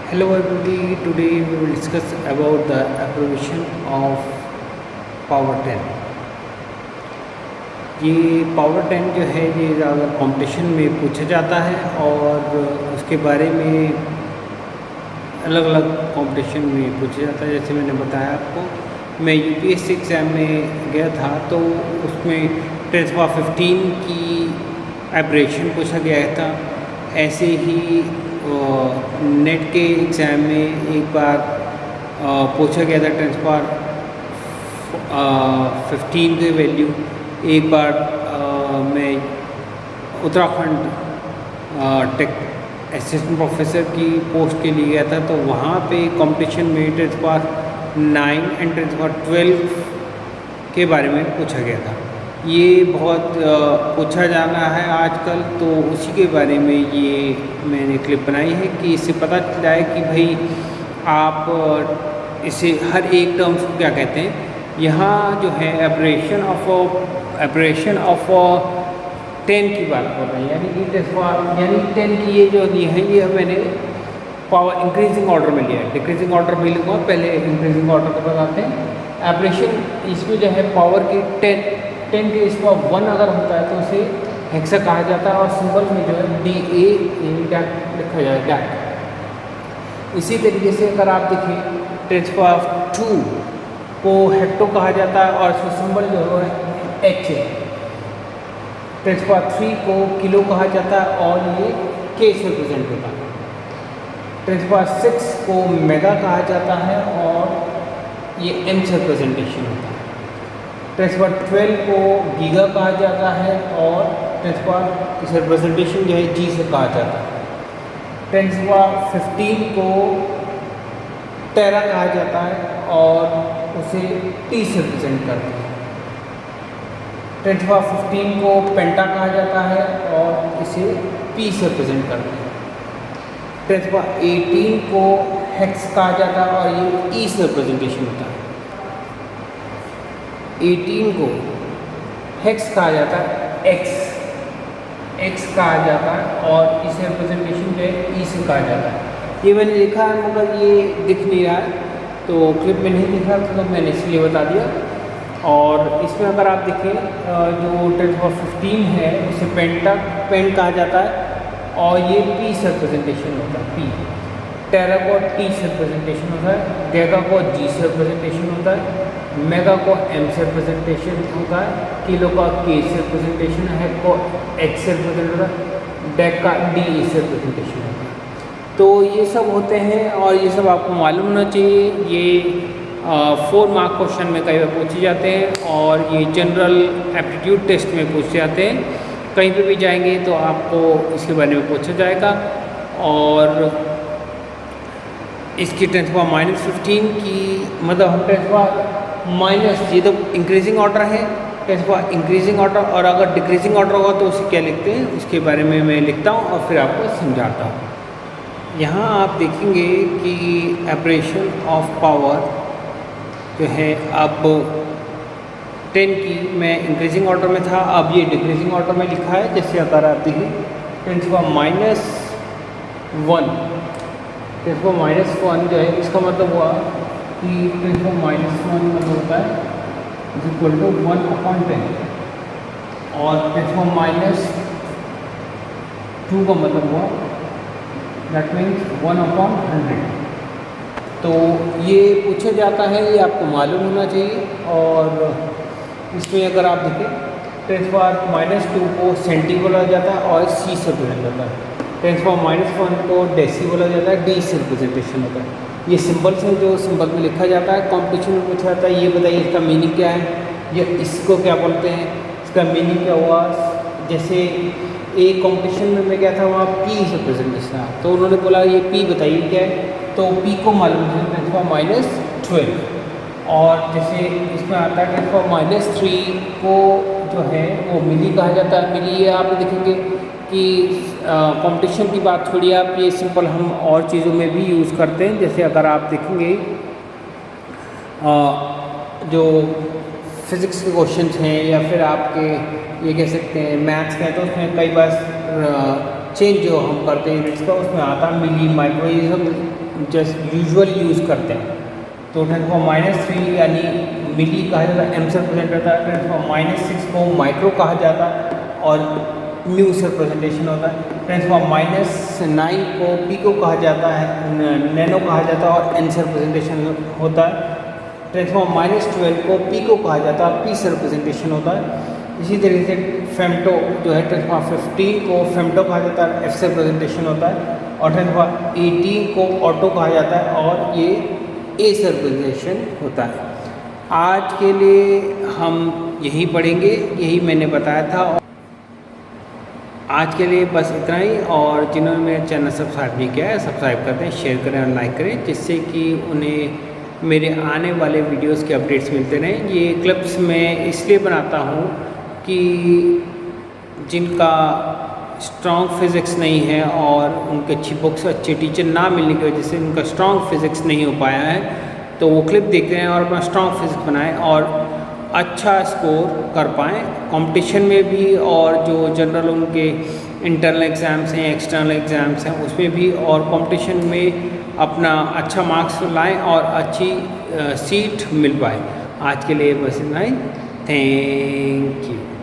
Hello everybody, today we will discuss about the abbreviation of power 10। ये power 10 जो है ये ज़्यादा कंपटीशन में पूछा जाता है और उसके बारे में अलग अलग कंपटीशन में पूछा जाता है। जैसे मैंने बताया आपको, मैं यूपीएससी एग्ज़ाम में गया था तो उसमें 10^15 की एब्रेशन पूछा गया था। ऐसे ही नेट के एग्ज़ाम में एक बार पूछा गया था 10^15 की वैल्यू। एक बार मैं उत्तराखंड टेक असिस्टेंट प्रोफेसर की पोस्ट के लिए गया था, तो वहाँ पे कंपटीशन में 10^9 एंड 10^12 के बारे में पूछा गया था। ये बहुत पूछा जाना है आजकल, तो उसी के बारे में ये मैंने क्लिप बनाई है कि इससे पता चल जाए कि भाई आप इसे हर एक टर्म्स को क्या कहते हैं। यहाँ जो है एब्रेशन ऑफ 10 की बात कर रहे हैं, यानी 10 की ये जो ली है ये मैंने पावर इंक्रीजिंग ऑर्डर में लिया है। डिक्रीजिंग ऑर्डर में लूँगा, पहले इंक्रीजिंग ऑर्डर को बताते हैं। एब्रेशन इसमें जो है पावर की 10 के इसका 1 अगर होता है तो उसे हेक्सा कहा जाता है और सिंबल में जो है DA लिखा जाएगा। इसी तरीके से अगर आप देखें 10^2 को हेक्टो कहा जाता है और इसका सिंबल जो है H है। 10^3 को किलो कहा जाता है और ये K से रिप्रेजेंट होता है। 10^6 को मेगा कहा जाता है और ये M से रिप्रेजेंटेशन होता है। 10^12 को गीगा कहा जाता है और इस रिप्रेजेंटेशन जो है G से कहा जाता है। 10^15 को टेरा कहा जाता है और उसे T से रिप्रेजेंट करते हैं। 10^15 को पेंटा कहा जाता है और इसे P से रिप्रेजेंट करते हैं। 10^18 को हेक्स कहा जाता है और ये E से रिप्रेजेंटेशन होता है। 18 को हेक्स कहा जाता है, एक्स कहा जाता है और इसे रिप्रेजेंटेशन जो है E से कहा जाता है। ये मैंने लिखा है मगर ये दिख नहीं रहा है, तो क्लिप में नहीं दिख रहा था तो मैंने इसलिए बता दिया। और इसमें अगर आप देखें जो 10^15 है उसे पेन कहा जाता है और ये P से रिप्रेजेंटेशन होता है। P टेरा को T से रिप्रेजेंटेशन होता है, गीगा को G से रिप्रेजेंटेशन होता है, मेगा को M से रिप्रेजेंटेशन होता है, किलो का K से रिप्रेजेंटेशन है, को H से रिप्रेजेंट होता है, डेक का D से रिप्रेजेंटेशन होता है। तो ये सब होते हैं और ये सब आपको मालूम होना चाहिए। ये 4 मार्क क्वेश्चन में कई बार पूछे जाते हैं और ये जनरल एप्टीट्यूड टेस्ट में पूछे जाते हैं। कहीं पे भी जाएंगे तो आपको इसके बारे में पूछा जाएगा। और इसकी 10^-15 की मतलब हम 10^- ये तो इंक्रीजिंग ऑर्डर है, 10 इंक्रीजिंग ऑर्डर, और अगर डिक्रीजिंग ऑर्डर होगा तो उसे क्या लिखते हैं उसके बारे में मैं लिखता हूँ और फिर आपको समझाता हूँ। यहाँ आप देखेंगे कि एब्रेशन ऑफ पावर जो है अब 10 की मैं इंक्रीजिंग ऑर्डर में था, अब ये डिक्रीजिंग ऑर्डर में लिखा है। जैसे अगर आप देखें 10^-1 10^-1 जो है इसका मतलब हुआ कि 10^-1 मतलब होता है = 1/10 और 10^-2 का मतलब हुआ दैट मीन्स 1/100। तो ये पूछा जाता है, ये आपको मालूम होना चाहिए। और इसमें अगर आप देखें 10^-2 को सेंटी बोला जाता है और C से रिप्रेजेंट होता है। 10^-1 को डेसी बोला जाता है, D से रिप्रेजेंटेशन होता है। ये सिंबल्स हैं जो सिंबल में लिखा जाता है। कॉम्पिटिशन में पूछा जाता है, ये बताइए इसका मीनिंग क्या है, ये इसको क्या बोलते हैं, इसका मीनिंग क्या हुआ। जैसे एक कॉम्पिटिशन में मैं गया था, वहाँ P से रिप्रेजेंटेशन था, तो उन्होंने बोला ये P बताइए क्या है, तो P को मालूम है 10^-12। और जैसे इसमें आता है 10^-3 को जो है वो मिली कहा जाता है। मिली ये आप देखेंगे कि कंपटीशन की बात छोड़िए आप, ये सिंपल हम और चीज़ों में भी यूज़ करते हैं। जैसे अगर आप देखेंगे जो फिज़िक्स के क्वेश्चंस हैं या फिर आपके ये कह सकते हैं मैथ्स का, तो उसमें कई बार चेंज जो हम करते हैं यूनिट्स का उसमें आता है मिली माइक्रो, ये सब जस्ट यूजुअल यूज़ करते हैं। तो 10⁻³ यानी मिली कहा जाता है, एम से रिप्रेजेंट करता है। 10⁻6 को माइक्रो कहा जाता है और म्यू से रिप्रेजेंटेशन होता है। 10⁻9 को पिको कहा जाता है, नैनो कहा जाता है और एन से रिप्रेजेंटेशन होता है। 10⁻12 को पिको कहा जाता है, पी से रिप्रेजेंटेशन होता है। इसी तरीके से फेमटो जो है 10⁻15 को फेमटो कहा जाता है, एफ से रिप्रेजेंटेशन होता है। और 10⁻18 को ऑटो कहा जाता है और ये ए से रिप्रेजेंटेशन होता है। आज के लिए हम यही पढ़ेंगे, यही मैंने बताया था। आज के लिए बस इतना ही, और जिन्होंने मेरा चैनल सब्सक्राइब नहीं किया है सब्सक्राइब कर दें, शेयर करें और लाइक करें, जिससे कि उन्हें मेरे आने वाले वीडियोस के अपडेट्स मिलते रहें। ये क्लिप्स मैं इसलिए बनाता हूँ कि जिनका स्ट्रॉन्ग फिज़िक्स नहीं है और उनके अच्छी बुक्स अच्छे टीचर ना मिलने की वजह से उनका स्ट्रॉन्ग फिज़िक्स नहीं हो पाया है, तो वो क्लिप देख रहे हैं और अपना स्ट्रॉन्ग फिज़िक्स बनाएं और अच्छा स्कोर कर पाएँ कंपटीशन में भी, और जो जनरल उनके इंटरनल एग्ज़ाम्स हैं, एक्सटर्नल एग्ज़ाम्स हैं, उसमें भी, और कंपटीशन में अपना अच्छा मार्क्स लाएं और अच्छी सीट मिल पाए। आज के लिए बस इतना ही। Thank you.